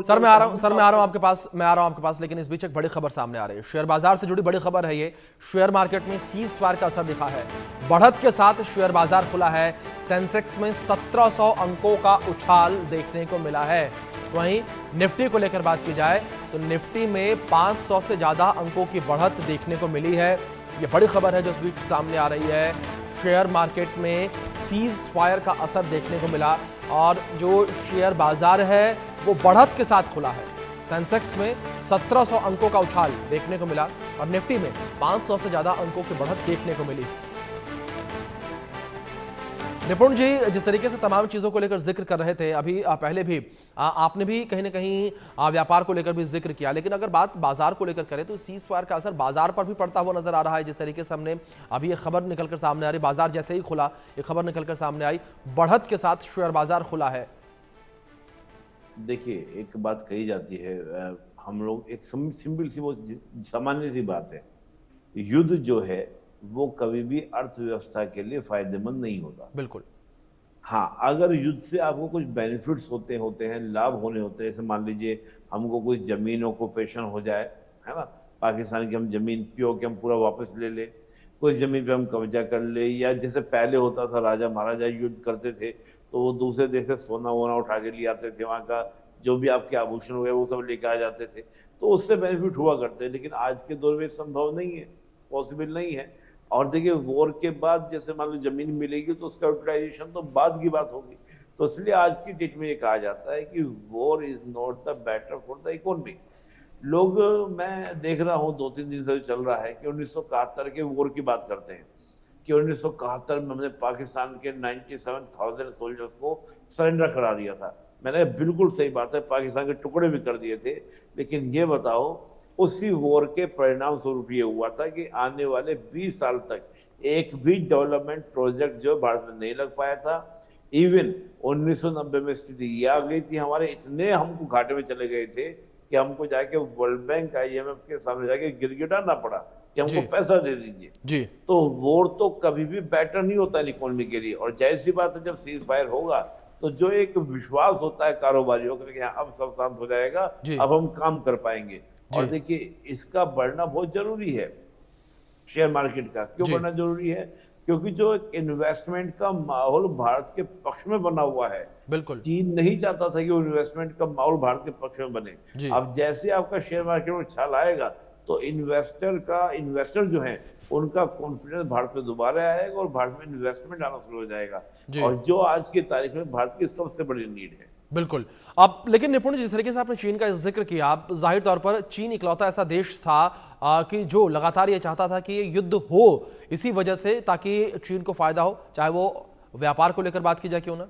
Sir मैं आ रहा हूं आपके पास, लेकिन इस बीच एक बड़ी खबर सामने आ रही है। शेयर बाजार से जुड़ी बड़ी खबर है ये। शेयर मार्केट में सीज फायर का असर दिखा है। बढ़त के साथ शेयर बाजार खुला है। सेंसेक्स में 1700 अंकों का उछाल देखने को मिला है। वहीं निफ्टी को लेकर बात की जाए तो निफ्टी में 500 से ज्यादा अंकों की बढ़त देखने को मिली है। ये बड़ी खबर है जो इस बीच सामने आ रही है। शेयर मार्केट में सीज फायर का असर देखने को मिला और जो शेयर बाजार है वो बढ़त के साथ खुला है। सेंसेक्स में 1700 अंकों का उछाल देखने को मिला और निफ्टी में 500 से ज्यादा अंकों की बढ़त देखने को मिली। निपुण जी, जिस तरीके से तमाम चीजों को लेकर जिक्र कर रहे थे अभी पहले भी आपने भी कहीं ना कहीं व्यापार को लेकर भी जिक्र किया, लेकिन अगर बात बाजार को लेकर करें तो सीज फायर का असर बाजार पर भी पड़ता हुआ नजर आ रहा है। जिस तरीके से हमने अभी ये खबर निकलकर सामने आ रही, बाजार जैसे ही खुला ये खबर निकलकर सामने आई, बढ़त के साथ शेयर बाजार खुला है। देखिए, एक बात कही जाती है, हम लोग एक सिंपल सी वो सामान्य सी बात है, युद्ध जो है वो कभी भी अर्थव्यवस्था के लिए फायदेमंद नहीं होता। बिल्कुल। हाँ, अगर युद्ध से आपको कुछ बेनिफिट्स होते हैं, लाभ होने होते हैं, जैसे मान लीजिए हमको कुछ जमीन ऑक्यूपेशन हो जाए, है ना, पाकिस्तान की हम जमीन पीओ के हम पूरा वापस ले ले, कुछ जमीन पे हम कब्जा कर ले, या जैसे पहले होता था राजा महाराजा युद्ध करते थे तो वो दूसरे देश से सोना वोना उठा के ले आते थे, वहाँ का जो भी आपके आभूषण हो गए वो सब लेके आ जाते थे, तो उससे बेनिफिट हुआ करते हैं। लेकिन आज के दौर में संभव नहीं है, पॉसिबल नहीं है। और देखिए, वॉर के बाद जैसे मान लो जमीन मिलेगी तो उसका यूटिलाइजेशन तो बाद की बात होगी। तो इसलिए आज की डेट में ये कहा जाता है कि war is not the better for the economy. लोग, मैं देख रहा हूँ 2-3 दिन से चल रहा है कि 1971 के वॉर की बात करते हैं कि 1971 में हमने पाकिस्तान के 97,000 सोल्जर्स को सरेंडर करा दिया था। मैंने बिल्कुल सही बात है, पाकिस्तान के टुकड़े भी कर दिए थे। लेकिन ये बताओ, उसी वॉर के परिणाम स्वरूप ये हुआ था कि आने वाले 20 साल तक एक भी डेवलपमेंट प्रोजेक्ट जो भारत में नहीं लग पाया था। इवन 1990 में स्थिति ये आ गई थी, हमारे इतने हमको घाटे में चले गए थे कि हमको जाके वर्ल्ड बैंक IMF के सामने जाके गिड़गिड़ाना पड़ा कि हमको पैसा दे दीजिए जी। तो वॉर तो कभी भी बेटर नहीं होता इकोनॉमी के लिए। और जैसी बात है, जब सीज फायर होगा तो जो एक विश्वास होता है कारोबारियों का कि अब सब शांत हो जाएगा, अब हम काम कर पाएंगे। और देखिए, इसका बढ़ना बहुत जरूरी है। शेयर मार्केट का क्यों बढ़ना जरूरी है? क्योंकि जो इन्वेस्टमेंट का माहौल भारत के पक्ष में बना हुआ है। बिल्कुल। चीन नहीं चाहता था कि वो इन्वेस्टमेंट का माहौल भारत के पक्ष में बने। अब जैसे आपका शेयर मार्केट में उछाल आएगा तो इन्वेस्टर जो है उनका कॉन्फिडेंस भारत में दोबारा आएगा और भारत में इन्वेस्टमेंट आना शुरू हो जाएगा, और जो आज की तारीख में भारत की सबसे बड़ी नीड है। बिल्कुल। अब लेकिन निपुण, जिस तरीके से आपने चीन का जिक्र किया, आप जाहिर तौर पर चीन इकलौता ऐसा देश था कि जो लगातार ये चाहता था कि ये युद्ध हो, इसी वजह से ताकि चीन को फायदा हो, चाहे वो व्यापार को लेकर बात की जाए क्यों ना।